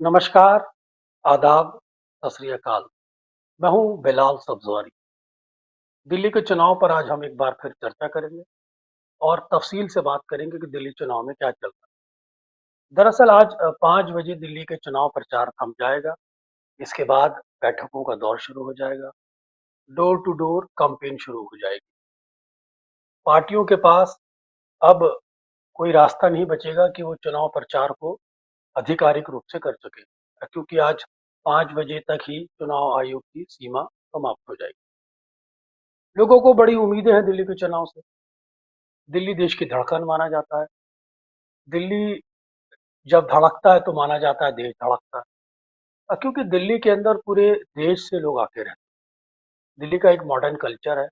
नमस्कार, आदाब, सत श्री अकाल। मैं हूँ बिलाल सब्ज़वारी। दिल्ली के चुनाव पर आज हम एक बार फिर चर्चा करेंगे और तफ़सील से बात करेंगे कि दिल्ली चुनाव में क्या चल रहा है। दरअसल आज 5 बजे दिल्ली के चुनाव प्रचार थम जाएगा। इसके बाद बैठकों का दौर शुरू हो जाएगा। डोर टू डोर कैंपेन शुरू हो जाएगी। पार्टियों के पास अब कोई रास्ता नहीं बचेगा कि वो चुनाव प्रचार को आधिकारिक रूप से कर सकें, क्योंकि आज 5 बजे तक ही चुनाव आयोग की सीमा समाप्त हो जाएगी। लोगों को बड़ी उम्मीदें हैं दिल्ली के चुनाव से। दिल्ली देश की धड़कन माना जाता है। दिल्ली जब धड़कता है तो माना जाता है देश धड़कता है। क्योंकि दिल्ली के अंदर पूरे देश से लोग आके रहते हैं। दिल्ली का एक मॉडर्न कल्चर है।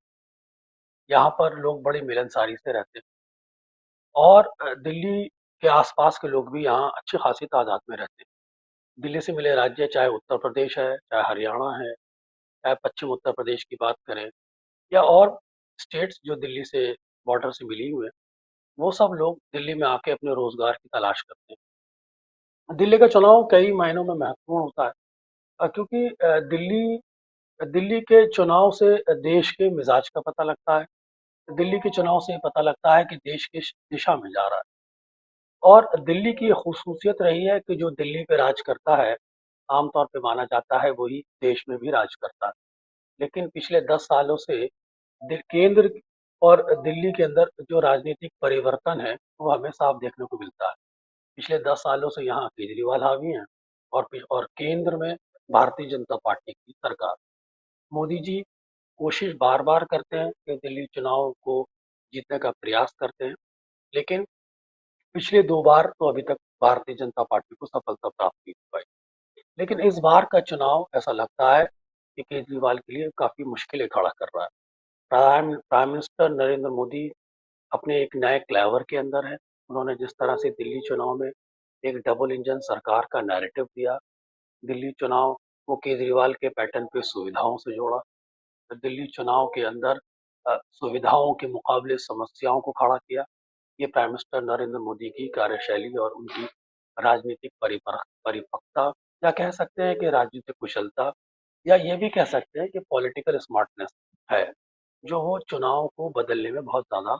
यहाँ पर लोग बड़ी मिलनसारी से रहते हैं और दिल्ली के आसपास के लोग भी यहाँ अच्छी खासी तादाद में रहते हैं। दिल्ली से मिले राज्य चाहे उत्तर प्रदेश है, चाहे हरियाणा है, चाहे पश्चिम उत्तर प्रदेश की बात करें या और स्टेट्स जो दिल्ली से बॉर्डर से मिली हुए हैं, वो सब लोग दिल्ली में आके अपने रोजगार की तलाश करते हैं। दिल्ली का चुनाव कई मायनों में महत्वपूर्ण होता है, क्योंकि दिल्ली दिल्ली के चुनाव से देश के मिजाज का पता लगता है। दिल्ली के चुनाव से पता लगता है कि देश किस दिशा में जा रहा है। और दिल्ली की ये खूसियत रही है कि जो दिल्ली पे राज करता है, आमतौर पे माना जाता है वही देश में भी राज करता है। लेकिन पिछले 10 सालों से केंद्र और दिल्ली के अंदर जो राजनीतिक परिवर्तन है, वो हमें साफ देखने को मिलता है। पिछले 10 सालों से यहाँ केजरीवाल हावी हैं और केंद्र में भारतीय जनता पार्टी की सरकार। मोदी जी कोशिश बार-बार करते हैं कि दिल्ली चुनाव को जीतने का प्रयास करते हैं, लेकिन पिछले 2 बार तो अभी तक भारतीय जनता पार्टी को सफलता प्राप्त नहीं हो पाई। लेकिन इस बार का चुनाव ऐसा लगता है कि केजरीवाल के लिए काफ़ी मुश्किलें खड़ा कर रहा है। Prime prime minister Narendra Modi अपने एक नए क्लेवर के अंदर है। उन्होंने जिस तरह से दिल्ली चुनाव में एक डबल इंजन सरकार का नैरेटिव दिया, दिल्ली चुनाव को केजरीवाल के पैटर्न पे सुविधाओं से जोड़ा। दिल्ली चुनाव के अंदर सुविधाओं के मुकाबले समस्याओं को खड़ा किया। ये प्राइम मिनिस्टर नरेंद्र मोदी की कार्यशैली और उनकी राजनीतिक परिपक्वता, या कह सकते हैं कि राजनीतिक कुशलता, या ये भी कह सकते हैं कि पॉलिटिकल स्मार्टनेस है, जो वो चुनाव को बदलने में बहुत ज़्यादा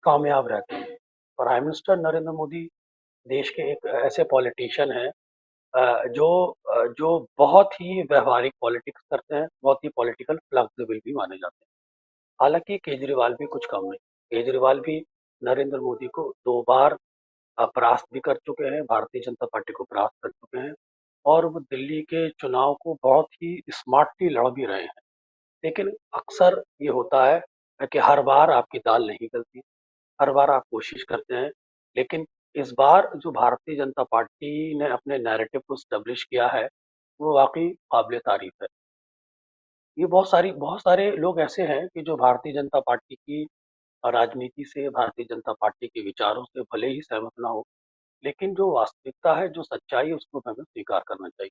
कामयाब रहते हैं। प्राइम मिनिस्टर नरेंद्र मोदी देश के एक ऐसे पॉलिटिशियन हैं जो बहुत ही व्यावहारिक पॉलिटिक्स करते हैं, बहुत ही पॉलिटिकल फ्लेक्सिबल भी माने जाते हैं। हालाँकि केजरीवाल भी कुछ कम नहीं। केजरीवाल भी नरेंद्र मोदी को 2 बार परास्त भी कर चुके हैं, भारतीय जनता पार्टी को परास्त कर चुके हैं और वो दिल्ली के चुनाव को बहुत ही स्मार्टली लड़ भी रहे हैं। लेकिन अक्सर ये होता है कि हर बार आपकी दाल नहीं गलती, हर बार आप कोशिश करते हैं, लेकिन इस बार जो भारतीय जनता पार्टी ने अपने नैरेटिव को एस्टेब्लिश किया है, वो वाक़ई काबिल-ए-तारीफ़ है। ये बहुत सारे लोग ऐसे हैं कि जो भारतीय जनता पार्टी की राजनीति से, भारतीय जनता पार्टी के विचारों से भले ही सहमत ना हो, लेकिन जो वास्तविकता है, जो सच्चाई है, उसको हमें स्वीकार करना चाहिए।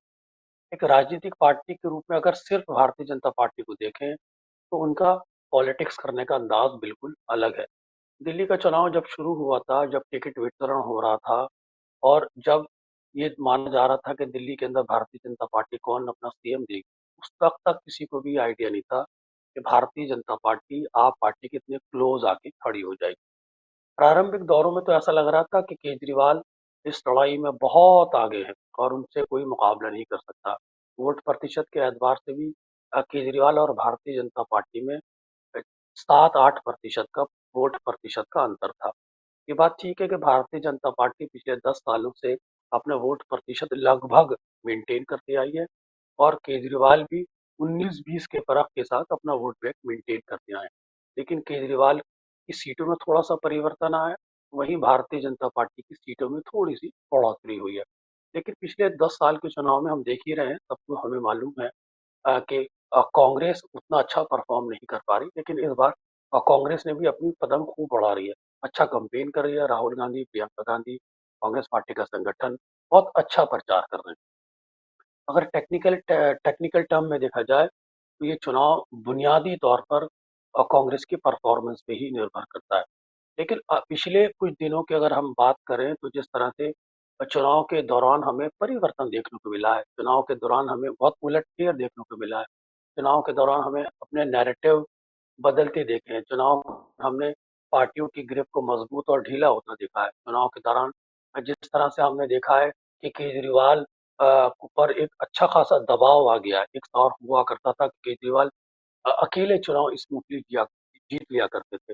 एक राजनीतिक पार्टी के रूप में अगर सिर्फ़ भारतीय जनता पार्टी को देखें, तो उनका पॉलिटिक्स करने का अंदाज़ बिल्कुल अलग है। दिल्ली का चुनाव जब शुरू हुआ था, जब टिकट वितरण हो रहा था और जब ये माना जा रहा था कि दिल्ली के अंदर भारतीय जनता पार्टी कौन अपना सीएम देगी, उस वक़्त तक किसी को भी आइडिया नहीं था कि भारतीय जनता पार्टी आप पार्टी के इतने क्लोज़ आके खड़ी हो जाएगी। प्रारंभिक दौरों में तो ऐसा लग रहा था कि केजरीवाल इस लड़ाई में बहुत आगे हैं और उनसे कोई मुकाबला नहीं कर सकता। वोट प्रतिशत के एतबार से भी केजरीवाल और भारतीय जनता पार्टी में 7-8% का वोट प्रतिशत का अंतर था। ये बात ठीक है कि भारतीय जनता पार्टी पिछले 10 सालों से अपना वोट प्रतिशत लगभग मेंटेन करती आई है और केजरीवाल भी 19-20 के फ़र्क के साथ अपना वोट बैंक मेंटेन करते आए हैं। लेकिन केजरीवाल की सीटों में थोड़ा-सा परिवर्तन आया है, वहीं भारतीय जनता पार्टी की सीटों में थोड़ी-सी बढ़ोतरी हुई है। लेकिन पिछले 10 साल के चुनाव में हम देख ही रहे हैं, सबको हमें मालूम है कि कांग्रेस उतना अच्छा परफ़ॉर्म नहीं कर पा रही, लेकिन इस बार कांग्रेस ने भी अपनी कदम खूब बढ़ा रही है। अच्छा कैंपेन कर रही है, राहुल गांधी, प्रियंका गांधी, कांग्रेस पार्टी का संगठन बहुत अच्छा प्रचार कर रहे हैं। अगर टेक्निकल टर्म में देखा जाए, तो ये चुनाव बुनियादी तौर पर कांग्रेस की परफ़ॉर्मेंस पे ही निर्भर करता है। लेकिन पिछले कुछ दिनों की अगर हम बात करें, तो जिस तरह से चुनाव के दौरान हमें परिवर्तन देखने को मिला है। चुनाव के दौरान हमें बहुत उलट-फेर देखने को मिला है। चुनाव के दौरान हमें अपने नैरेटिव बदलते देखे हैं। चुनाव हमने पार्टियों की ग्रिप को मजबूत और ढीला होता देखा है। चुनाव के दौरान जिस तरह से हमने देखा है कि केजरीवाल पर एक अच्छा खासा दबाव आ गया है। एक दौर हुआ करता था कि केजरीवाल अकेले चुनाव स्मूथली जीत लिया करते थे।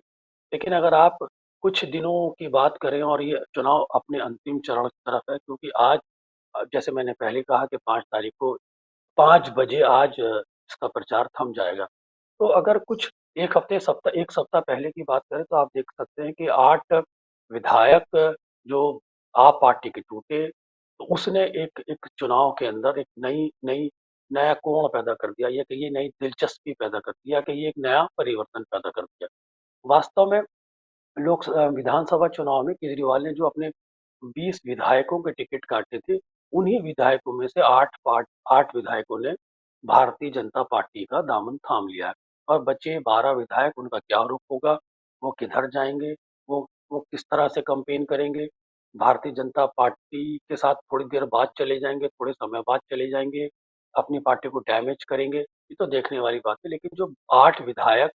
लेकिन अगर आप कुछ दिनों की बात करें और ये चुनाव अपने अंतिम चरण की तरफ है, क्योंकि आज जैसे मैंने पहले कहा कि 5 तारीख को 5 बजे आज इसका प्रचार थम जाएगा। तो अगर कुछ 1 सप्ताह पहले की बात करें तो आप देख सकते हैं कि 8 विधायक जो आप पार्टी के टूटे, तो उसने एक एक चुनाव के अंदर एक नई नई नया कोण पैदा कर दिया, या कहिए नई दिलचस्पी पैदा कर दिया, कि ये एक नया परिवर्तन पैदा कर दिया। वास्तव में विधानसभा चुनाव में केजरीवाल ने जो अपने 20 विधायकों के टिकट काटे थे, उन्हीं विधायकों में से 8 विधायकों ने भारतीय जनता पार्टी का दामन थाम लिया है, और बचे 12 विधायक, उनका क्या रुख होगा, वो किधर जाएंगे, वो किस तरह से कैंपेन करेंगे, भारतीय जनता पार्टी के साथ थोड़ी देर बाद चले जाएंगे, थोड़े समय बाद चले जाएंगे, अपनी पार्टी को डैमेज करेंगे, ये तो देखने वाली बात है। लेकिन जो 8 विधायक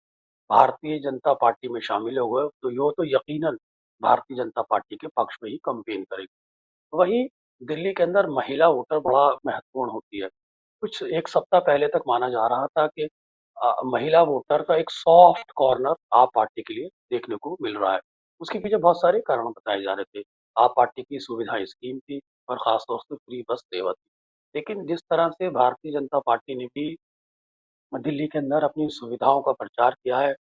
भारतीय जनता पार्टी में शामिल हो गए, तो यो तो यकीनन भारतीय जनता पार्टी के पक्ष में ही कैंपेन करेगी। वहीं दिल्ली के अंदर महिला वोटर बड़ा महत्वपूर्ण होती है। कुछ 1 सप्ताह पहले तक माना जा रहा था कि महिला वोटर का एक सॉफ्ट कॉर्नर आप पार्टी के लिए देखने को मिल रहा है। उसके पीछे बहुत सारे कारण बताए जा रहे थे। आप पार्टी की सुविधा स्कीम थी, और खास तौर से फ्री बस सेवा थी। लेकिन जिस तरह से भारतीय जनता पार्टी ने भी दिल्ली के अंदर अपनी सुविधाओं का प्रचार किया है,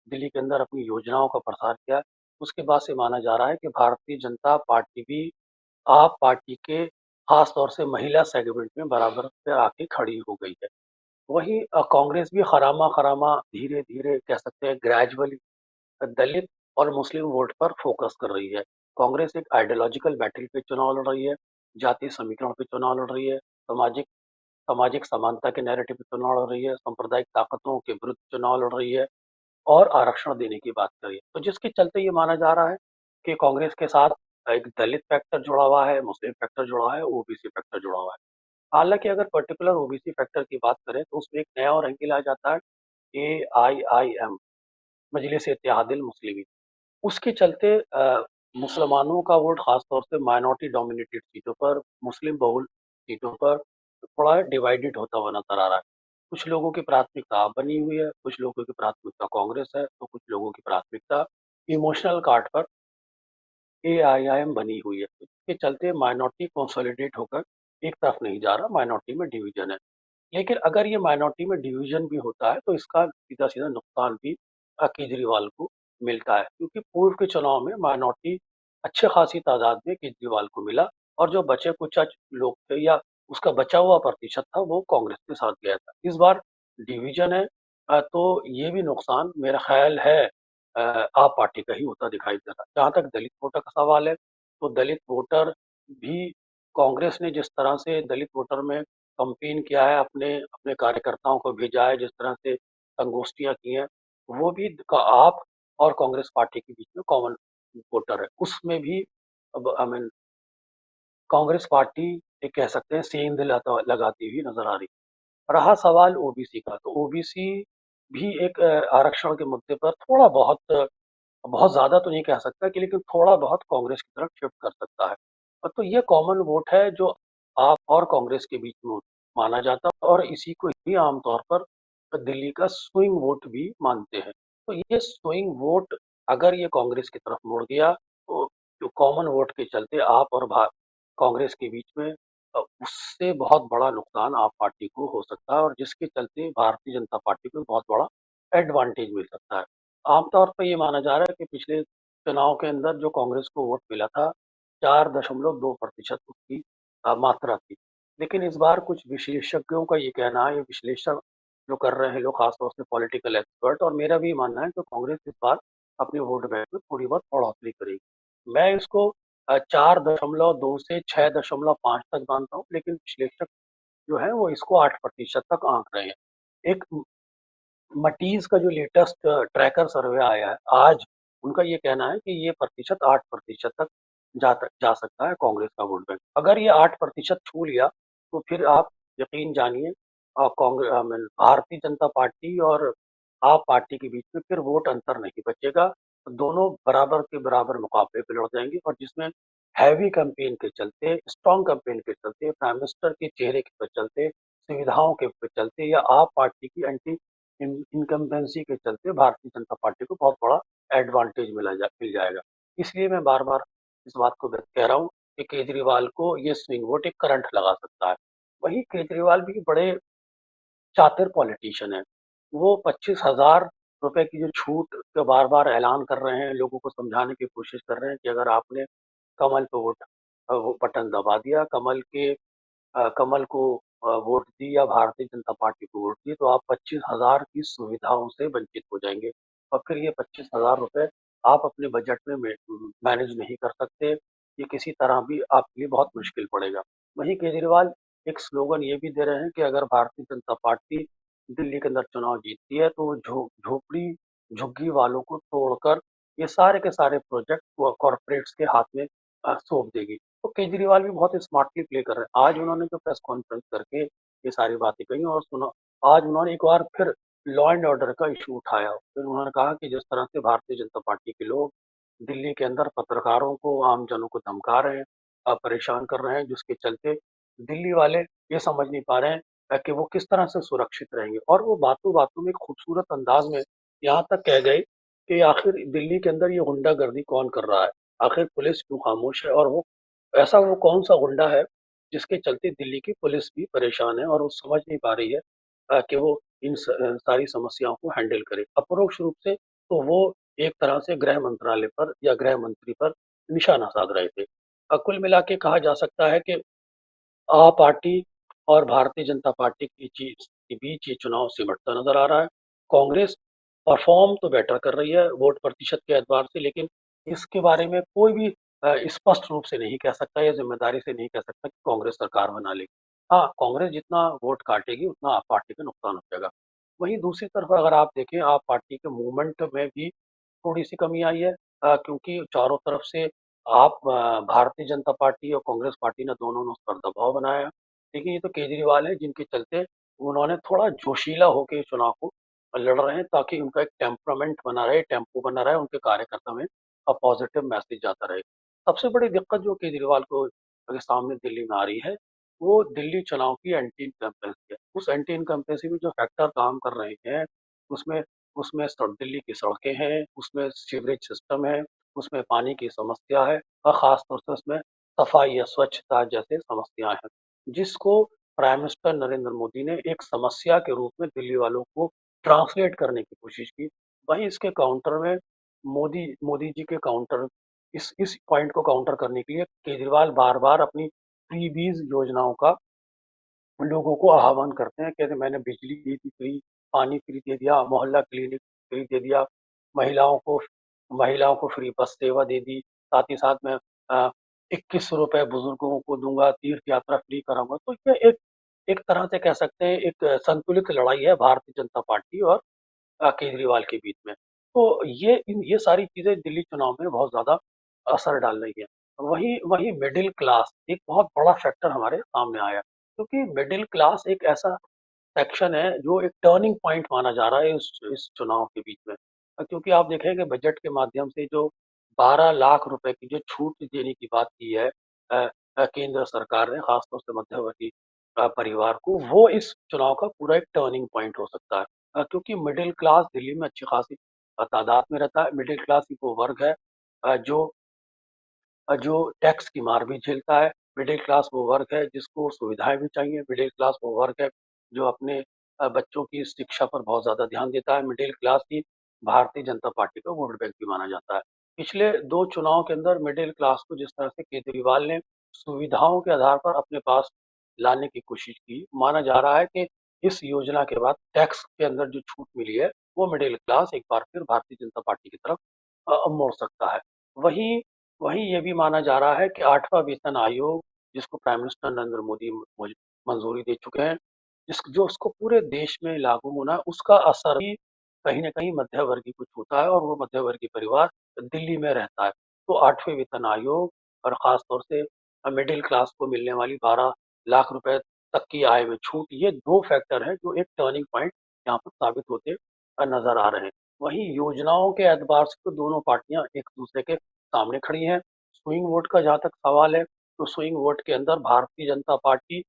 दिल्ली के अंदर अपनी योजनाओं का प्रसार किया है, उसके बाद से माना जा रहा है कि भारतीय जनता पार्टी भी आप पार्टी के खास तौर से महिला सेगमेंट में बराबर पे आके खड़ी हो गई है। वहीं कांग्रेस भी खरामा-खरामा, धीरे-धीरे कह सकते हैं ग्रेजुअली दलित और मुस्लिम वोट पर फोकस कर रही है। कांग्रेस एक आइडियोलॉजिकल बैटल पे चुनाव लड़ रही है, जातीय समीकरण पे चुनाव लड़ रही है, सामाजिक सामाजिक समानता के नैरेटिव पे चुनाव लड़ रही है, सांप्रदायिक ताकतों के विरुद्ध चुनाव लड़ रही है, और आरक्षण देने की बात करी। तो जिसके चलते ये माना जा रहा है कि कांग्रेस के साथ एक दलित फैक्टर जुड़ा हुआ है, मुस्लिम फैक्टर जुड़ा हुआ है, ओबीसी फैक्टर जुड़ा हुआ है। हालाँकि अगर पर्टिकुलर ओबीसी फैक्टर की बात करें तो उसमें एक नया और एंगल आ जाता है, एआईआईएम, मजलिस-ए-इत्तेहादुल मुस्लिमीन। उसके चलते मुसलमानों का वोट खास तौर से माइनॉरिटी डोमिनेटेड सीटों पर, मुस्लिम बहुल सीटों पर थोड़ा डिवाइडेड होता हुआ नज़र आ रहा है। कुछ लोगों की प्राथमिकता आप बनी हुई है, कुछ लोगों की प्राथमिकता कांग्रेस है, तो कुछ लोगों की प्राथमिकता इमोशनल कार्ड पर एआईआईएम बनी हुई है। इसके चलते माइनॉरिटी कंसोलिडेट होकर एक तरफ नहीं जा रहा, माइनॉरिटी में डिवीजन है। लेकिन अगर ये माइनॉरिटी में डिवीजन भी होता है तो इसका सीधा-सीधा नुकसान भी केजरीवाल को मिलता है, क्योंकि पूर्व के चुनाव में माइनॉरिटी अच्छे खासी तादाद में केजरीवाल को मिला, और जो बचे कुछ लोग थे, या उसका बचा हुआ प्रतिशत था, वो कांग्रेस के साथ गया था। इस बार डिवीजन है, तो ये भी नुकसान मेरा ख्याल है आप पार्टी का ही होता दिखाई दे रहा है। जहाँ तक दलित वोटर का सवाल है, तो दलित वोटर भी कांग्रेस ने जिस तरह से दलित वोटर में कैंपेन किया है, अपने अपने कार्यकर्ताओं को भेजा है, जिस तरह से संगोष्ठियाँ की हैं, वो भी आप और कांग्रेस पार्टी के बीच में कॉमन वोटर है। उसमें भी अब आई मीन कांग्रेस पार्टी ये कह सकते हैं सेंध लगाती हुई नजर आ रही है। रहा सवाल ओबीसी का, तो ओबीसी भी एक आरक्षण के मुद्दे पर थोड़ा बहुत, बहुत ज़्यादा तो नहीं कह सकता कि, लेकिन थोड़ा बहुत कांग्रेस की तरफ शिफ्ट कर सकता है। तो ये कॉमन वोट है जो आप और कांग्रेस के बीच में माना जाता है, और इसी को ही आमतौर पर दिल्ली का स्विंग वोट भी मानते हैं। तो ये स्विंग वोट अगर ये कांग्रेस की तरफ मुड़ गया, तो जो कॉमन वोट के चलते आप और कांग्रेस के बीच में उससे बहुत बड़ा नुकसान आप पार्टी को हो सकता है, और जिसके चलते भारतीय जनता पार्टी को बहुत बड़ा एडवांटेज मिल सकता है। आमतौर पर ये माना जा रहा है कि पिछले चुनाव के अंदर जो कांग्रेस को वोट मिला था, 4.2% उसकी मात्रा थी। लेकिन इस बार कुछ विशेषज्ञों का ये कहना है, ये विश्लेषण जो कर रहे हैं लोग, खास तौर से पॉलिटिकल एक्सपर्ट, और मेरा भी मानना है कि कांग्रेस इस बार अपने वोट बैंक में थोड़ी बहुत बढ़ोतरी करेगी। मैं इसको 4.2 से 6.5 तक मानता हूँ, लेकिन विश्लेषक जो है वो इसको 8% तक आंक रहे हैं। एक मटीज का जो लेटेस्ट ट्रैकर सर्वे आया है आज, उनका ये कहना है कि ये प्रतिशत 8% तक जा सकता है कांग्रेस का वोट बैंक। अगर ये 8% छू लिया तो फिर आप यकीन जानिए कांग्रेस भारतीय जनता पार्टी और आप पार्टी के बीच में फिर वोट अंतर नहीं बचेगा। दोनों बराबर के बराबर मुकाबले पे लड़ जाएंगे और जिसमें हैवी कैंपेन के चलते, स्ट्रॉन्ग कैंपेन के चलते, प्राइम मिनिस्टर के चेहरे के चलते, सुविधाओं के चलते या आप पार्टी की एंटी इनकम्बेंसी के चलते भारतीय जनता पार्टी को बहुत बड़ा एडवांटेज मिल जाएगा। इसलिए मैं बार बार इस बात को कह रहा हूँ कि केजरीवाल को ये स्विंग वोट एक करंट लगा सकता है। वही केजरीवाल भी बड़े चातिर पॉलिटिशियन है। वो 25,000 रुपए की जो छूट का बार बार ऐलान कर रहे हैं, लोगों को समझाने की कोशिश कर रहे हैं कि अगर आपने कमल पे वो बटन दबा दिया, कमल को वोट दी या भारतीय जनता पार्टी को वोट दी तो आप 25,000 की सुविधाओं से वंचित हो जाएंगे और फिर ये 25,000 रुपए आप अपने बजट में मैनेज नहीं कर सकते। ये किसी तरह भी आपके लिए बहुत मुश्किल पड़ेगा। वहीं केजरीवाल एक स्लोगन ये भी दे रहे हैं कि अगर भारतीय जनता पार्टी दिल्ली के अंदर चुनाव जीतती है तो वो झोपड़ी झुग्गी वालों को तोड़कर ये सारे के सारे प्रोजेक्ट कॉरपोरेट्स के हाथ में सौंप देगी। तो केजरीवाल भी बहुत स्मार्टली प्ले कर रहे हैं। आज उन्होंने जो प्रेस कॉन्फ्रेंस करके ये सारी बातें कही और सुना, आज उन्होंने एक बार फिर लॉ एंड ऑर्डर का इशू उठाया। फिर उन्होंने कहा कि जिस तरह से भारतीय जनता पार्टी के लोग दिल्ली के अंदर पत्रकारों को, आम जनों को धमका रहे हैं, परेशान कर रहे हैं, जिसके चलते दिल्ली वाले ये समझ नहीं पा रहे हैं कि वो किस तरह से सुरक्षित रहेंगे। और वो बातों बातों में खूबसूरत अंदाज में यहाँ तक कह गए कि आखिर दिल्ली के अंदर ये गुंडागर्दी कौन कर रहा है, आखिर पुलिस क्यों खामोश है और वो कौन सा गुंडा है जिसके चलते दिल्ली की पुलिस भी परेशान है और वो समझ नहीं पा रही है कि वो सारी समस्याओं को हैंडल करे। अपरोक्ष रूप से तो वो एक तरह से गृह मंत्रालय पर या गृह मंत्री पर निशाना साध रहे थे। कुल मिला के कहा जा सकता है कि आप पार्टी और भारतीय जनता पार्टी की चीज के बीच ये चुनाव सिमटता नजर आ रहा है। कांग्रेस परफॉर्म तो बेटर कर रही है वोट प्रतिशत के एतबार से, लेकिन इसके बारे में कोई भी स्पष्ट रूप से नहीं कह सकता या जिम्मेदारी से नहीं कह सकता कि कांग्रेस सरकार बना लेगी। हाँ, कांग्रेस जितना वोट काटेगी उतना आप पार्टी का नुकसान हो जाएगा। वहीं दूसरी तरफ अगर आप देखें, आप पार्टी के मूवमेंट में भी थोड़ी सी कमी आई है, क्योंकि चारों तरफ से आप भारतीय जनता पार्टी और कांग्रेस पार्टी ने दोनों ने उस पर दबाव बनाया है। देखिए, ये तो केजरीवाल है जिनके चलते उन्होंने थोड़ा जोशीला होकर चुनाव को लड़ रहे हैं ताकि उनका एक टेम्परामेंट बना रहे, टेम्पो बना रहे, उनके कार्यकर्ता में पॉजिटिव मैसेज जाता रहे। सबसे बड़ी दिक्कत जो केजरीवाल को अगर सामने दिल्ली में आ रही है, वो दिल्ली चुनाव की एंटी इनकम्बेंसी है। उस एंटी इनकम्बेंसी में जो फैक्टर काम कर रहे हैं, उसमें उसमें दिल्ली की सड़कें हैं, उसमें सीवरेज सिस्टम है, उसमें पानी की समस्या है और ख़ास तौर से उसमें सफाई या स्वच्छता जैसे समस्याएं हैं, जिसको प्राइम मिनिस्टर नरेंद्र मोदी ने एक समस्या के रूप में दिल्ली वालों को ट्रांसलेट करने की कोशिश की। वहीं इसके काउंटर में मोदी मोदी जी के काउंटर इस पॉइंट को काउंटर करने के लिए केजरीवाल बार बार अपनी फ्रीबीज योजनाओं का लोगों को आह्वान करते हैं, कहते मैंने बिजली दी थी फ्री, पानी फ्री दे दिया, मोहल्ला क्लिनिक फ्री दे दिया, महिलाओं को महिलाओं को फ्री बस सेवा दे दी, साथ ही साथ मैं 21 रुपए बुजुर्गों को दूंगा, तीर्थ यात्रा फ्री कराऊंगा। तो ये एक एक तरह से कह सकते हैं एक संतुलित लड़ाई है भारतीय जनता पार्टी और केजरीवाल के बीच में। तो ये सारी चीजें दिल्ली चुनाव में बहुत ज्यादा असर डाल रही है। वही वही मिडिल क्लास एक बहुत बड़ा फैक्टर हमारे सामने आया, क्योंकि मिडिल क्लास एक ऐसा सेक्शन है जो एक टर्निंग पॉइंट माना जा रहा है इस चुनाव के बीच में। क्योंकि आप देखेंगे बजट के माध्यम से जो 12 लाख रुपए की जो छूट देने की बात की है केंद्र सरकार ने खासतौर से मध्यवर्गीय परिवार को, वो इस चुनाव का पूरा एक टर्निंग पॉइंट हो सकता है। क्योंकि मिडिल क्लास दिल्ली में अच्छी खासी तादाद में रहता है। मिडिल क्लास ही वो वर्ग है जो टैक्स की मार भी झेलता है। मिडिल क्लास वो वर्ग है जिसको सुविधाएं भी चाहिए। मिडिल क्लास वो वर्ग है जो अपने बच्चों की शिक्षा पर बहुत ज्यादा ध्यान देता है। मिडिल क्लास ही भारतीय जनता पार्टी का वोट बैंक भी माना जाता है। पिछले दो चुनाव के अंदर मिडिल क्लास को जिस तरह से केजरीवाल ने सुविधाओं के आधार पर अपने पास लाने की कोशिश की, माना जा रहा है कि इस योजना के बाद टैक्स के अंदर जो छूट मिली है वो मिडिल क्लास एक बार फिर भारतीय जनता पार्टी की तरफ मोड़ सकता है। वहीं वहीं ये भी माना जा रहा है कि 8वां वेतन आयोग, जिसको प्राइम मिनिस्टर नरेंद्र मोदी मंजूरी दे चुके हैं, जो उसको पूरे देश में लागू होना है, उसका असर भी कहीं ना कहीं मध्य वर्गीय को छूता है और वो मध्य वर्गीय परिवार दिल्ली में रहता है। तो 8वें वेतन आयोग और ख़ास तौर से मिडिल क्लास को मिलने वाली 12 लाख रुपए तक की आय में छूट, ये 2 फैक्टर हैं जो एक टर्निंग पॉइंट यहाँ पर साबित होते नज़र आ रहे हैं। वहीं योजनाओं के एतबार से तो दोनों पार्टियाँ एक-दूसरे के सामने खड़ी हैं। स्विंग वोट का जहाँ तक सवाल है, तो स्विंग वोट के अंदर भारतीय जनता पार्टी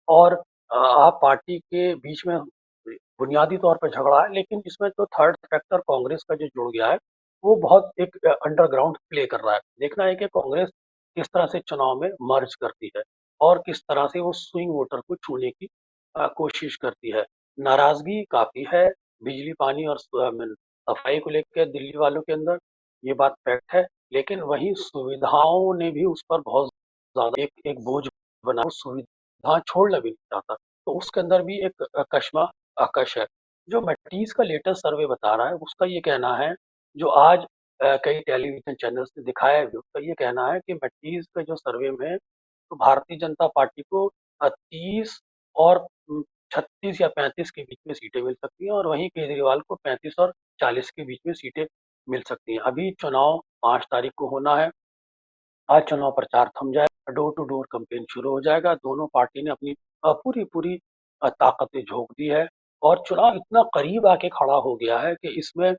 और आप पार्टी के बीच में बुनियादी तौर पे झगड़ा है, लेकिन इसमें तो थर्ड फैक्टर कांग्रेस का जो जुड़ गया है, वो बहुत एक अंडरग्राउंड प्ले कर रहा है। देखना है कि कांग्रेस किस तरह से चुनाव में मर्ज करती है और किस तरह से वो स्विंग वोटर को छूने की कोशिश करती है। नाराजगी काफी है बिजली पानी और सफाई को लेकर दिल्ली वालों के अंदर, ये बात फैक्ट है। लेकिन वहीं सुविधाओं ने भी उस पर बहुत ज्यादा एक एक बोझ बना, उस सुविधा छोड़ना भी नहीं चाहता। तो उसके अंदर भी एक कशमा कश है। जो मैटीज का लेटेस्ट सर्वे बता रहा है, उसका ये कहना है, जो आज कई टेलीविजन चैनल्स ने दिखाया भी, उसका ये कहना है कि मैटीज का जो सर्वे में, तो भारतीय जनता पार्टी को 30 और 36 या 35 के बीच में सीटें मिल सकती हैं और वहीं केजरीवाल को 35 और 40 के बीच में सीटें मिल सकती हैं। अभी चुनाव 5 तारीख को होना है। आज चुनाव प्रचार थम जाएगा, डोर टू डोर कैंपेन शुरू हो जाएगा। दोनों पार्टी ने अपनी पूरी ताकतें झोंक दी है और चुनाव इतना करीब आके खड़ा हो गया है कि इसमें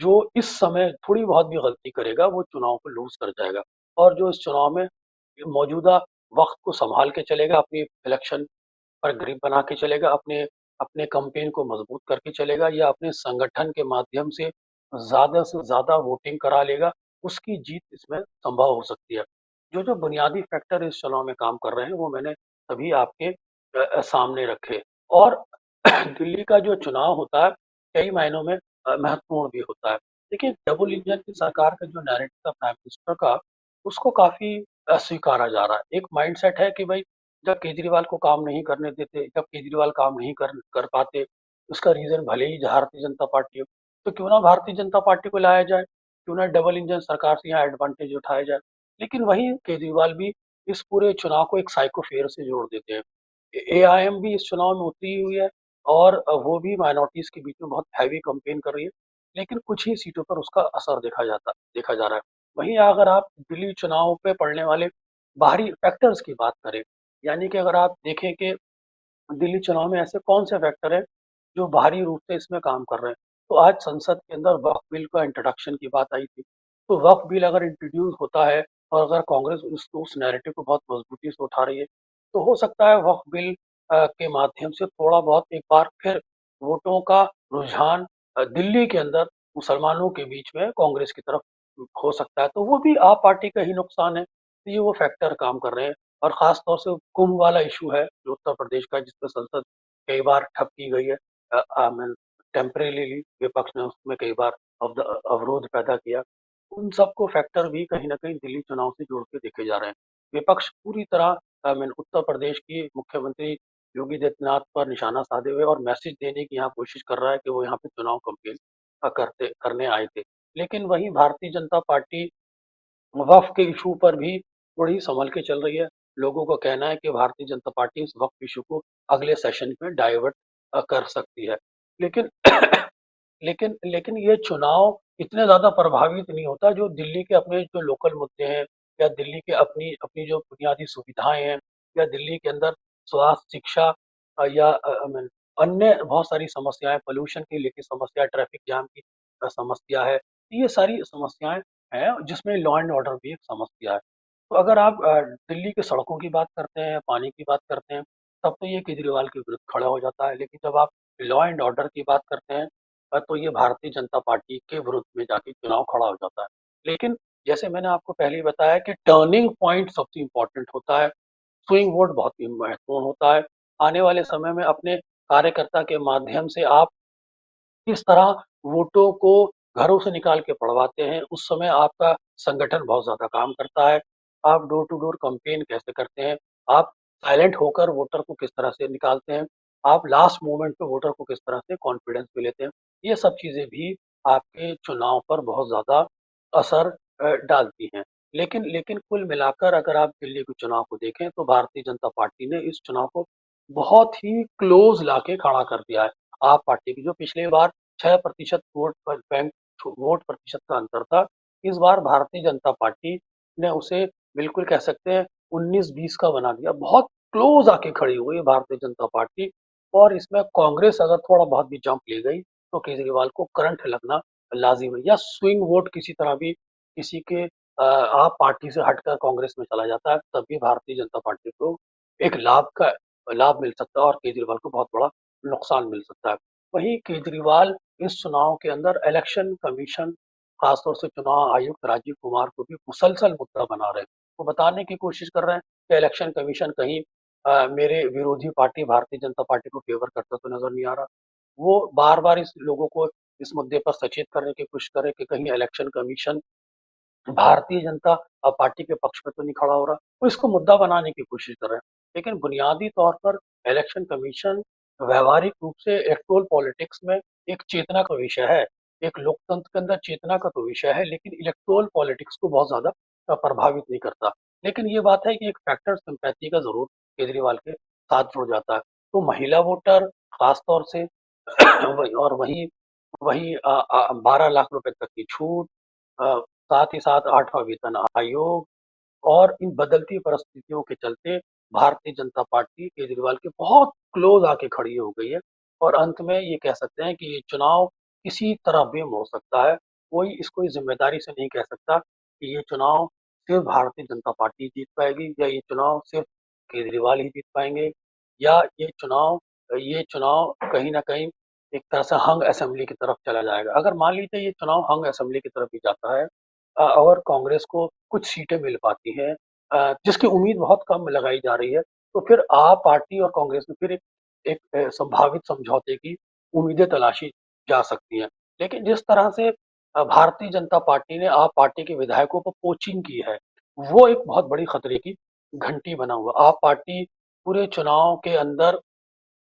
जो इस समय थोड़ी बहुत भी गलती करेगा, वो चुनाव को लूज कर जाएगा। और जो इस चुनाव में मौजूदा वक्त को संभाल के चलेगा, अपनी इलेक्शन पर ग्रिप बना के चलेगा, अपने अपने कैंपेन को मजबूत करके चलेगा या अपने संगठन के माध्यम से ज्यादा वोटिंग करा लेगा, उसकी जीत इसमें संभव हो सकती है। जो बुनियादी फैक्टर इस चुनाव में काम कर रहे हैं, वो मैंने सभी आपके सामने रखे। और दिल्ली का जो चुनाव होता है, कई मायनों में महत्वपूर्ण भी होता है। देखिए, डबल इंजन की सरकार का जो नैरेटिव था प्राइम मिनिस्टर का, उसको काफी स्वीकारा जा रहा है। एक माइंडसेट है कि भाई, जब केजरीवाल को काम नहीं करने देते, जब केजरीवाल काम नहीं कर पाते, उसका रीजन भले ही भारतीय जनता पार्टी हो, तो क्यों ना भारतीय जनता पार्टी को लाया जाए, क्यों ना डबल इंजन सरकार से यहाँ एडवांटेज उठाया जाए। लेकिन वहीं केजरीवाल भी इस पूरे चुनाव को एक साइको फेयर से जोड़ देते हैं। एआईएम भी इस चुनाव में उतरी हुई है और वो भी माइनॉरिटीज के बीच में बहुत हैवी कैंपेन कर रही है, लेकिन कुछ ही सीटों पर उसका असर देखा जा रहा है। वहीं अगर आप दिल्ली चुनाव पे पड़ने वाले बाहरी फैक्टर्स की बात करें, यानी कि अगर आप देखें कि दिल्ली चुनाव में ऐसे कौन से फैक्टर हैं जो बाहरी रूप से इसमें काम कर रहे हैं, तो आज संसद के अंदर वक्फ बिल का इंट्रोडक्शन की बात आई थी। तो वक्फ बिल अगर इंट्रोड्यूस होता है और अगर कांग्रेस उस नैरेटिव को बहुत मजबूती से उठा रही है, तो हो सकता है वक्फ बिल के माध्यम से थोड़ा बहुत एक बार फिर वोटों का रुझान दिल्ली के अंदर मुसलमानों के बीच में कांग्रेस की तरफ हो सकता है। तो वो भी आप पार्टी का ही नुकसान है। तो ये वो फैक्टर काम कर रहे हैं। और खास तौर से कुंभ वाला इशू है जो उत्तर प्रदेश का, जिसमें संसद कई बार ठप की गई है। टेम्परेली विपक्ष ने उसमें कई बार अवरोध पैदा किया। उन सबको फैक्टर भी कहीं ना कहीं दिल्ली चुनाव से जोड़ के देखे जा रहे हैं। विपक्ष पूरी तरह उत्तर प्रदेश की मुख्यमंत्री योगी आदित्यनाथ पर निशाना साधे हुए और मैसेज देने की यहाँ कोशिश कर रहा है कि वो यहाँ पे चुनाव कैंपेन करने आए थे। लेकिन वहीं भारतीय जनता पार्टी वक्फ के इशू पर भी थोड़ी संभल के चल रही है। लोगों का कहना है कि भारतीय जनता पार्टी इस वक्फ इशू को अगले सेशन में डाइवर्ट कर सकती है। लेकिन लेकिन ये चुनाव इतने ज्यादा प्रभावित नहीं होता, जो दिल्ली के अपने जो लोकल मुद्दे हैं या दिल्ली के अपनी अपनी जो बुनियादी सुविधाएं हैं या दिल्ली के अंदर स्वास्थ्य, शिक्षा या अन्य बहुत सारी समस्याएं, पोल्यूशन की लेकर समस्या, ट्रैफिक जाम की समस्या है। ये सारी समस्याएं हैं जिसमें लॉ एंड ऑर्डर भी एक समस्या है। तो अगर आप दिल्ली की सड़कों की बात करते हैं, पानी की बात करते हैं, तब तो ये केजरीवाल के विरुद्ध खड़ा हो जाता है। लेकिन जब आप लॉ एंड ऑर्डर की बात करते हैं, तो ये भारतीय जनता पार्टी के विरुद्ध में जाके चुनाव खड़ा हो जाता है। लेकिन जैसे मैंने आपको पहले ही बताया कि टर्निंग पॉइंट सबसे इम्पोर्टेंट होता है, स्विंग वोट बहुत ही महत्वपूर्ण होता है। आने वाले समय में अपने कार्यकर्ता के माध्यम से आप किस तरह वोटों को घरों से निकाल के पड़वाते हैं, उस समय आपका संगठन बहुत ज़्यादा काम करता है। आप डोर टू डोर कैंपेन कैसे करते हैं, आप साइलेंट होकर वोटर को किस तरह से निकालते हैं, आप लास्ट मोमेंट पे वोटर को किस तरह से कॉन्फिडेंस में लेते हैं, ये सब चीज़ें भी आपके चुनाव पर बहुत ज़्यादा असर डालती हैं। लेकिन कुल मिलाकर अगर आप दिल्ली के चुनाव को देखें, तो भारतीय जनता पार्टी ने इस चुनाव को बहुत ही क्लोज लाके खड़ा कर दिया है। आप पार्टी की जो पिछले बार 6% वोट पर बैंक वोट प्रतिशत का अंतर था, इस बार भारतीय जनता पार्टी ने उसे बिल्कुल कह सकते हैं 19-20 का बना दिया। बहुत क्लोज आके खड़ी हुई है भारतीय जनता पार्टी, और इसमें कांग्रेस अगर थोड़ा बहुत भी जंप ले गई तो केजरीवाल को करंट लगना लाजिम है, या स्विंग वोट किसी तरह भी किसी के आप पार्टी से हटकर कांग्रेस में चला जाता है, तब भी भारतीय जनता पार्टी को एक लाभ मिल सकता है और केजरीवाल को बहुत बड़ा नुकसान मिल सकता है। वहीं केजरीवाल इस चुनाव के अंदर इलेक्शन कमीशन, खासतौर से चुनाव आयुक्त राजीव कुमार को भी मुसलसल मुद्दा बना रहे हैं। वो बताने की कोशिश कर रहे हैं कि इलेक्शन कमीशन कहीं मेरे विरोधी पार्टी भारतीय जनता पार्टी को फेवर करता तो नजर नहीं आ रहा। वो बार-बार इस लोगों को इस मुद्दे पर सचेत करने की कोशिश कर रहे हैं कि कहीं election commission Bharatiya Janata party के पक्ष में तो नहीं खड़ा हो रहा, वो इसको मुद्दा बनाने की कोशिश कर रहे हैं। लेकिन बुनियादी तौर पर इलेक्शन कमीशन व्यावहारिक रूप से इलेक्टोरल पॉलिटिक्स में एक चेतना का विषय है, एक लोकतंत्र के अंदर चेतना का तो विषय है, लेकिन इलेक्टोरल पॉलिटिक्स को बहुत ज़्यादा प्रभावित नहीं करता। लेकिन ये बात है कि एक फैक्टर सिम्पैथी का ज़रूर केजरीवाल के साथ जुड़ जाता है। तो महिला वोटर खास तौर से वही, और वहीं वहीं 12 लाख रुपए तक की छूट, अ, साथ ही साथ 8वां वेतन आयोग, और इन बदलती परिस्थितियों के चलते भारतीय जनता पार्टी केजरीवाल के बहुत क्लोज आके खड़ी हो गई है, और अंत में ये कह सकते हैं कि ये चुनाव किसी तरह भी हो सकता है। कोई इसको इस जिम्मेदारी से नहीं कह सकता कि ये चुनाव सिर्फ भारतीय जनता पार्टी जीत पाएगी, या ये चुनाव सिर्फ केजरीवाल ही जीत पाएंगे, या ये चुनाव कहीं ना कहीं एक तरह से हंग असेंबली की तरफ चला जाएगा। अगर मान लीजिए ये चुनाव हंग असेंबली की तरफ भी जाता है, और कांग्रेस को कुछ सीटें मिल पाती हैं, जिसकी उम्मीद बहुत कम लगाई जा रही है, तो फिर आप पार्टी और कांग्रेस में फिर एक संभावित समझौते की उम्मीदें तलाशी जा सकती हैं। लेकिन जिस तरह से भारतीय जनता पार्टी ने आप पार्टी के विधायकों को पोचिंग की है, वो एक बहुत बड़ी खतरे की घंटी बना हुआ। आप पार्टी पूरे चुनाव के अंदर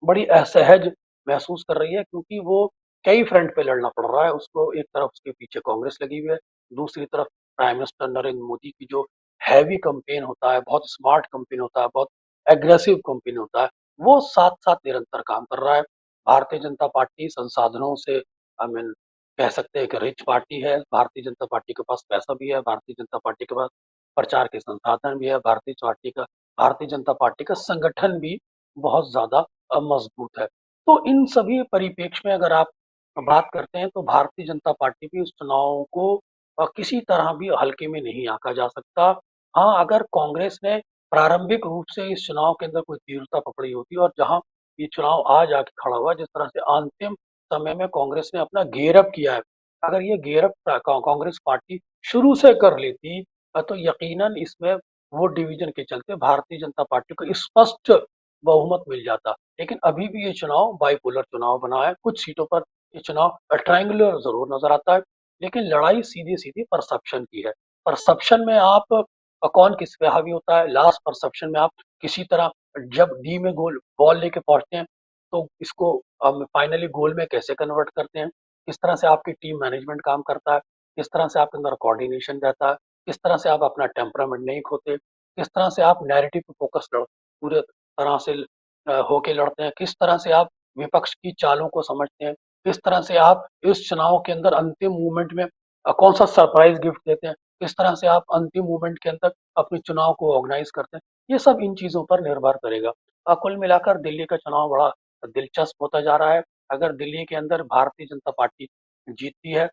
बड़ी असहज महसूस कर रही है, क्योंकि वो कई फ्रंट पे लड़ना पड़ रहा है उसको। एक तरफ उसके पीछे कांग्रेस लगी हुई है, दूसरी तरफ प्राइम मिनिस्टर नरेंद्र मोदी की जो हैवी कैंपेन होता है, बहुत स्मार्ट कैंपेन होता है, बहुत एग्रेसिव कैंपेन होता है, वो साथ-साथ निरंतर काम कर रहा है। भारतीय जनता पार्टी संसाधनों से आई मीन कह सकते हैं कि रिच पार्टी है, भारतीय जनता पार्टी के पास पैसा भी है, भारतीय जनता पार्टी के पास प्रचार के संसाधन भी है, भारतीय जनता पार्टी का संगठन भी बहुत ज़्यादा मजबूत है। तो इन सभी परिप्रेक्ष्य में अगर आप बात करते हैं, तो भारतीय जनता पार्टी भी इस चुनाव को किसी तरह भी हल्के में नहीं आंका जा सकता। हाँ, अगर कांग्रेस ने प्रारंभिक रूप से इस चुनाव के अंदर कोई तीव्रता पकड़ी होती, और जहाँ ये चुनाव आज आके खड़ा हुआ है, जिस तरह से अंतिम समय में कांग्रेस ने अपना गियर अप किया है, अगर ये गियर अप कांग्रेस पार्टी शुरू से कर लेती, तो यकीनन इसमें वोट डिवीजन के चलते भारतीय जनता पार्टी को स्पष्ट बहुमत मिल जाता। लेकिन अभी भी ये चुनाव बाइपोलर चुनाव बना है, कुछ सीटों पर ये चुनाव ट्रायंगुलर ज़रूर नज़र आता है, लेकिन लड़ाई सीधी-सीधी परसेप्शन की है। परसेप्शन में आप कौन किस पे हावी होता है, लास्ट परसेप्शन में आप किसी तरह जब डी में गोल बॉल लेके पहुँचते हैं, तो इसको फाइनली गोल में कैसे कन्वर्ट करते हैं, किस तरह से आपकी टीम मैनेजमेंट काम करता है, किस तरह से आपके अंदर कोऑर्डिनेशन रहता है, किस तरह से आप अपना टेम्परामेंट नहीं खोते, किस तरह से आप नैरेटिव पे फोकस पूरे तरह से होके लड़ते हैं, किस तरह से आप विपक्ष की चालों को समझते हैं, किस तरह से आप इस चुनाव के अंदर अंतिम मोमेंट में कौन सा सरप्राइज गिफ्ट देते हैं, किस तरह से आप अंतिम मोमेंट के अंदर अपने चुनाव को ऑर्गेनाइज करते हैं, ये सब इन चीज़ों पर निर्भर करेगा। कुल मिलाकर दिल्ली का चुनाव बड़ा दिलचस्प होता जा रहा है। अगर दिल्ली के अंदर भारतीय जनता पार्टी जीतती है,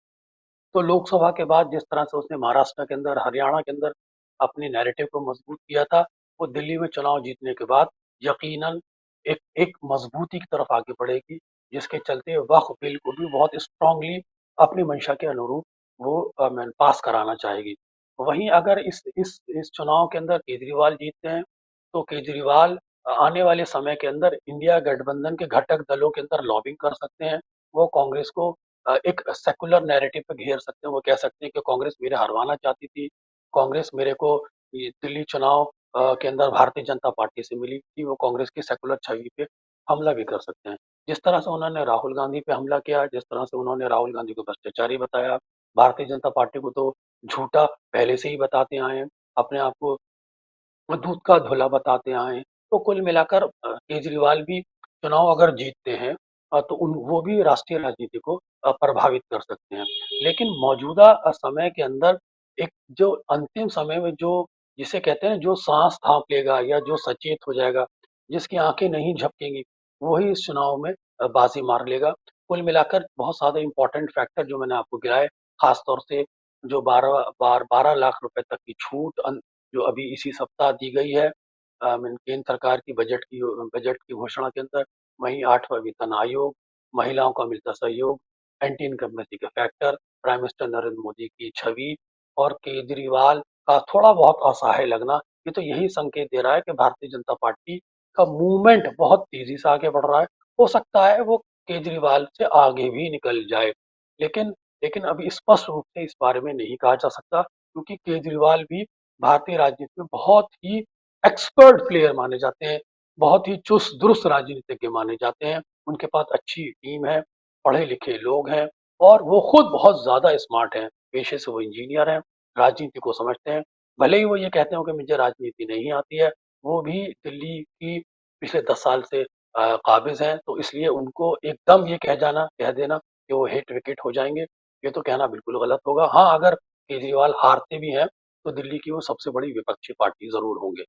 तो लोकसभा के बाद जिस तरह से उसने महाराष्ट्र के अंदर, हरियाणा के अंदर अपने नैरेटिव को मजबूत किया था, वो दिल्ली में चुनाव जीतने के बाद यकीनन एक एक मजबूती की तरफ आगे बढ़ेगी, जिसके चलते वक्फ बिल को भी बहुत स्ट्रांगली अपनी मंशा के अनुरूप वो पास कराना चाहेगी। वहीं अगर इस चुनाव के अंदर केजरीवाल जीतते हैं, तो केजरीवाल आने वाले समय के अंदर इंडिया गठबंधन के घटक दलों के अंदर लॉबिंग कर सकते हैं। वो कांग्रेस को एक सेकुलर नैरेटिव पे घेर सकते हैं। वो कह सकते हैं कि कांग्रेस मेरे हरवाना चाहती थी, कांग्रेस मेरे को ये दिल्ली चुनाव के अंदर भारतीय जनता पार्टी से मिली थी, वो कांग्रेस की सेकुलर छवि पे हमला भी कर सकते हैं। जिस तरह से उन्होंने राहुल गांधी पे हमला किया, जिस तरह से उन्होंने राहुल गांधी को भ्रष्टाचारी बताया, भारतीय जनता पार्टी को तो झूठा पहले से ही बताते आए हैं, अपने आप को दूध का धुला बताते आए हैं। तो कुल मिलाकर केजरीवाल भी चुनाव अगर जीतते हैं, तो उन वो भी राष्ट्रीय राजनीति को प्रभावित कर सकते हैं। लेकिन मौजूदा समय के अंदर एक जो अंतिम समय में जो जिसे कहते हैं जो साँस थाम लेगा या जो सचेत हो जाएगा, जिसकी आँखें नहीं झपकेंगी, वही इस चुनाव में बाज़ी मार लेगा। कुल मिलाकर बहुत सारे इम्पोर्टेंट फैक्टर जो मैंने आपको गिनाए, ख़ास तौर से जो 12 लाख रुपए तक की छूट जो अभी इसी सप्ताह दी गई है केंद्र सरकार की बजट की घोषणा के अंदर, वहीं 8वां वेतन आयोग, महिलाओं का मिलता सहयोग, एंटी इनकम्बेंसी के factor, prime minister Narendra Modi की छवि और केजरीवाल का थोड़ा बहुत असहाय लगना, ये तो यही संकेत दे रहा है कि भारतीय जनता पार्टी का मूवमेंट बहुत तेजी से आगे बढ़ रहा है। हो सकता है वो केजरीवाल से आगे भी निकल जाए, लेकिन लेकिन अभी स्पष्ट रूप से इस बारे में नहीं कहा जा सकता क्योंकि केजरीवाल भी भारतीय राजनीति में बहुत ही एक्सपर्ट प्लेयर माने जाते हैं, बहुत ही चुस्त दुरुस्त राजनीतिज्ञ माने जाते हैं। उनके पास अच्छी टीम है, पढ़े लिखे लोग हैं और वो खुद बहुत ज्यादा स्मार्ट हैं। पेशे से वो इंजीनियर हैं, राजनीति को समझते हैं। भले ही वो ये कहते हो कि मुझे राजनीति नहीं आती है, वो भी दिल्ली की पिछले 10 साल से काबिज हैं, तो इसलिए उनको एकदम ये कह देना कि वो हिट विकेट हो जाएंगे, ये तो कहना बिल्कुल गलत होगा। हाँ, अगर केजरीवाल हारते भी हैं तो दिल्ली की वो सबसे बड़ी विपक्षी पार्टी जरूर होंगे।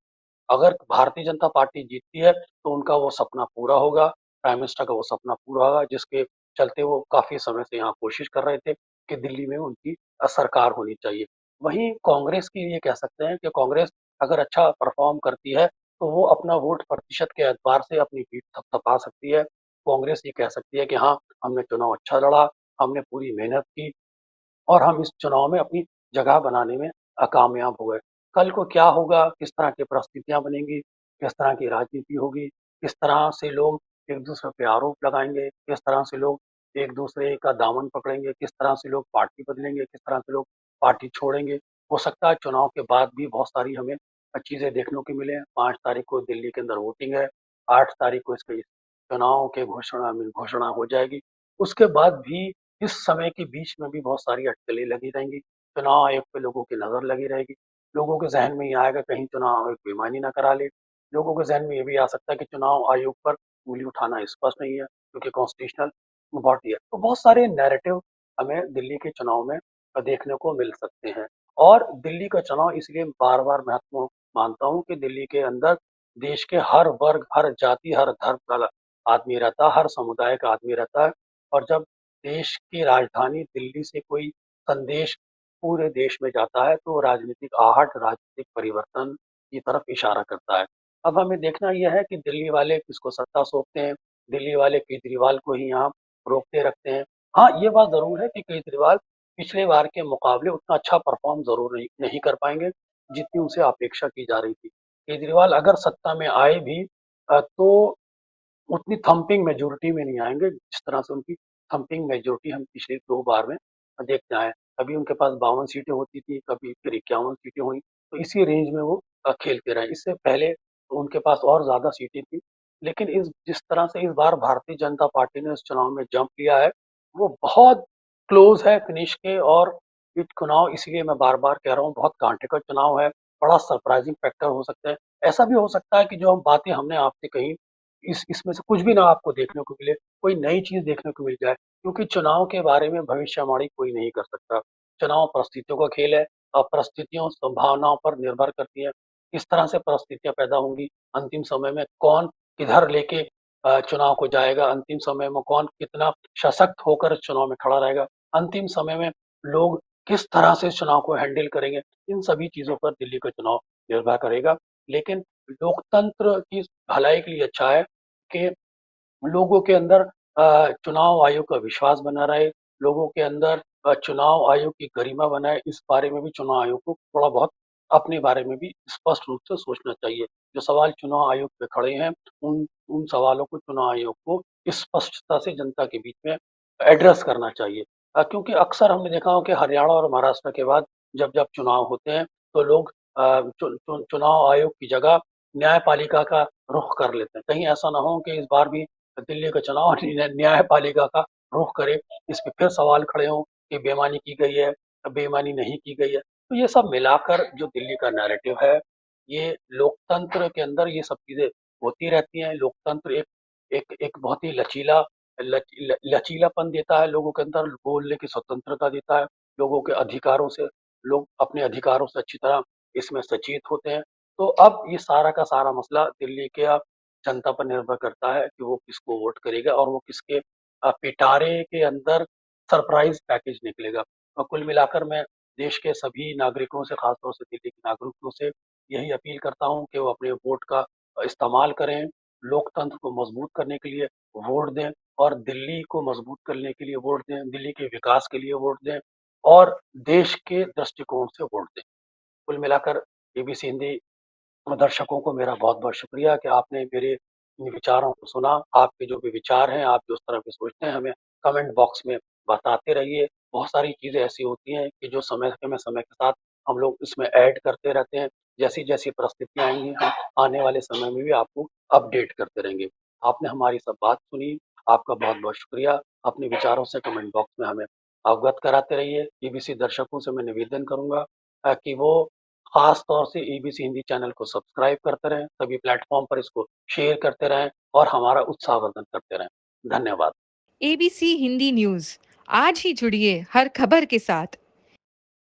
अगर भारतीय जनता पार्टी जीतती है तो उनका वो सपना पूरा होगा, प्राइम मिनिस्टर का वो सपना पूरा होगा जिसके चलते वो काफी समय से यहाँ कोशिश कर रहे थे कि दिल्ली में उनकी सरकार होनी चाहिए। वहीं कांग्रेस की ये कह सकते हैं कि कांग्रेस अगर अच्छा परफॉर्म करती है तो वो अपना वोट प्रतिशत के एतबार से अपनी जीत थपथपा सकती है। कांग्रेस ये कह सकती है कि हाँ, हमने चुनाव अच्छा लड़ा, हमने पूरी मेहनत की और हम इस चुनाव में अपनी जगह बनाने में कामयाब हो गए। कल को क्या होगा, किस तरह की परिस्थितियाँ बनेंगी, किस तरह की राजनीति होगी, किस तरह से लोग एक-दूसरे पे आरोप लगाएँगे, किस तरह से लोग एक-दूसरे का दामन पकड़ेंगे, किस तरह से लोग पार्टी बदलेंगे, किस तरह से लोग पार्टी छोड़ेंगे। हो सकता है चुनाव के बाद भी बहुत सारी हमें चीज़ें देखने को मिलें। 5 तारीख को दिल्ली के अंदर वोटिंग है, 8 तारीख को इसके चुनाव के घोषणा हो जाएगी। उसके बाद भी इस समय के बीच में भी बहुत सारी अटकलें लगी रहेंगी। चुनाव आयोग पे लोगों की नज़र लगी रहेगी। लोगों के ज़हन में ये आएगा कहीं चुनाव आयोग बेईमानी ना करा ले। लोगों के ज़हन में ये भी आ सकता है कि चुनाव आयोग पर उँगली उठाना स्पष्ट नहीं है क्योंकि कॉन्स्टिट्यूशनल बॉडी है। तो बहुत सारे नैरेटिव हमें दिल्ली के चुनाव में देखने को मिल सकते हैं और दिल्ली का चुनाव इसलिए बार-बार महत्वपूर्ण मानता हूँ कि दिल्ली के अंदर देश के हर वर्ग, हर जाति, हर धर्म का आदमी रहता है, हर समुदाय का आदमी रहता है और जब देश की राजधानी दिल्ली से कोई संदेश पूरे देश में जाता है तो राजनीतिक आहट, राजनीतिक परिवर्तन की तरफ इशारा करता है। अब हमें देखना यह है कि दिल्ली वाले किसको सत्ता सौंपते हैं, दिल्ली वाले केजरीवाल को ही यहाँ रोकते रखते हैं। हाँ, ये बात ज़रूर है कि केजरीवाल पिछले बार के मुकाबले उतना अच्छा परफ़ॉर्म ज़रूर नहीं कर पाएँगे, जितनी उनसे अपेक्षा की जा रही थी। केजरीवाल अगर सत्ता में आए भी तो उतनी थंपिंग मेजॉरिटी में नहीं आएँगे, जिस तरह से उनकी थंपिंग मेजॉरिटी हम पिछले 2 बार में देखते आए हैं। कभी उनके पास 52 सीटें होती थी, कभी फिर 51 सीटें हुई, तो इसी रेंज में वो खेलते रहे। इससे पहले उनके पास और ज़्यादा सीटें थी, लेकिन इस जिस तरह से इस बार भारतीय जनता पार्टी ने इस चुनाव में जंप लिया है, वो बहुत क्लोज़ है फिनिश के और ये चुनाव इसलिए मैं बार-बार कह रहा हूँ, बहुत कांटे का चुनाव है, बड़ा सरप्राइज़िंग फैक्टर हो सकता है। ऐसा भी हो सकता है कि जो हम बातें हमने आपसे कही इसमें से कुछ भी ना आपको देखने को मिले, कोई नई चीज़ देखने को मिल जाए, क्योंकि चुनाव के बारे में भविष्यवाणी कोई नहीं कर सकता। चुनाव परिस्थितियों का खेल है और परिस्थितियों, संभावनाओं पर निर्भर करती है। किस तरह से परिस्थितियाँ पैदा होंगी, अंतिम समय में कौन किधर लेके चुनाव को जाएगा, अंतिम समय में कौन कितना सशक्त होकर इस चुनाव में खड़ा रहेगा, अंतिम समय में लोग किस तरह से इस चुनाव को हैंडल करेंगे, इन सभी चीज़ों पर दिल्ली का चुनाव निर्भर करेगा। लेकिन लोकतंत्र की भलाई के लिए अच्छा है कि लोगों के अंदर चुनाव आयोग का विश्वास बना रहे, लोगों के अंदर चुनाव आयोग की गरिमा बनाए, इस बारे में भी चुनाव आयोग को थोड़ा बहुत अपने बारे में भी स्पष्ट रूप से सोचना चाहिए। जो सवाल चुनाव आयोग पे खड़े हैं, उन उन सवालों को चुनाव आयोग को स्पष्टता से जनता के बीच में एड्रेस करना चाहिए। क्योंकि अक्सर हमने देखा हो कि हरियाणा और महाराष्ट्र के बाद जब चुनाव होते हैं, तो लोग चुनाव आयोग की जगह न्यायपालिका का रुख कर लेते हैं। कहीं ऐसा ना हो कि इस बार भी दिल्ली का चुनाव न्यायपालिका का रुख करे, इस पे फिर सवाल खड़े हों कि बेईमानी की गई है, बेईमानी नहीं की गई है। तो ये सब मिलाकर जो दिल्ली का नैरेटिव है, ये लोकतंत्र के अंदर ये सब चीज़ें होती रहती हैं। लोकतंत्र एक एक एक बहुत ही लचीलापन देता है लोगों के अंदर, बोलने की स्वतंत्रता देता है, लोगों के अधिकारों से लोग अपने अधिकारों से अच्छी तरह इसमें सचेत होते हैं। तो अब ये सारा का सारा मसला दिल्ली के जनता पर निर्भर करता है कि वो किसको वोट करेगा और वो किसके पिटारे के अंदर सरप्राइज़ पैकेज निकलेगा। कुल मिलाकर मैं देश के सभी नागरिकों से, ख़ास तौर से दिल्ली के नागरिकों से यही अपील करता हूँ कि वो अपने वोट का इस्तेमाल करें, लोकतंत्र को मज़बूत करने के लिए वोट दें और दिल्ली को मज़बूत करने के लिए वोट दें, दिल्ली के विकास के लिए वोट दें और देश के दृष्टिकोण से वोट दें। कुल मिलाकर एबीसी हिंदी दर्शकों को मेरा बहुत-बहुत शुक्रिया कि आपने मेरे इन विचारों को सुना। आपके जो भी विचार हैं, आप जिस तरह के सोचते हैं, हमें कमेंट बॉक्स में बताते रहिए। बहुत सारी चीज़ें ऐसी होती हैं कि जो समय के साथ हम लोग इसमें ऐड करते रहते हैं। जैसी-जैसी परिस्थितियाँ आएँगी, हम आने वाले समय में भी आपको अपडेट करते रहेंगे। आपने हमारी सब बात सुनी, आपका बहुत-बहुत शुक्रिया। अपने विचारों से कमेंट बॉक्स में हमें अवगत कराते रहिए। ईबीसी दर्शकों से मैं निवेदन करूँगा कि वो खास तौर से एबीसी हिंदी चैनल को सब्सक्राइब करते रहें, सभी प्लेटफ़ॉर्म पर इसको शेयर करते रहें और हमारा उत्साहवर्धन करते रहें। धन्यवाद। ABC Hindi news. आज ही जुड़िए हर खबर के साथ।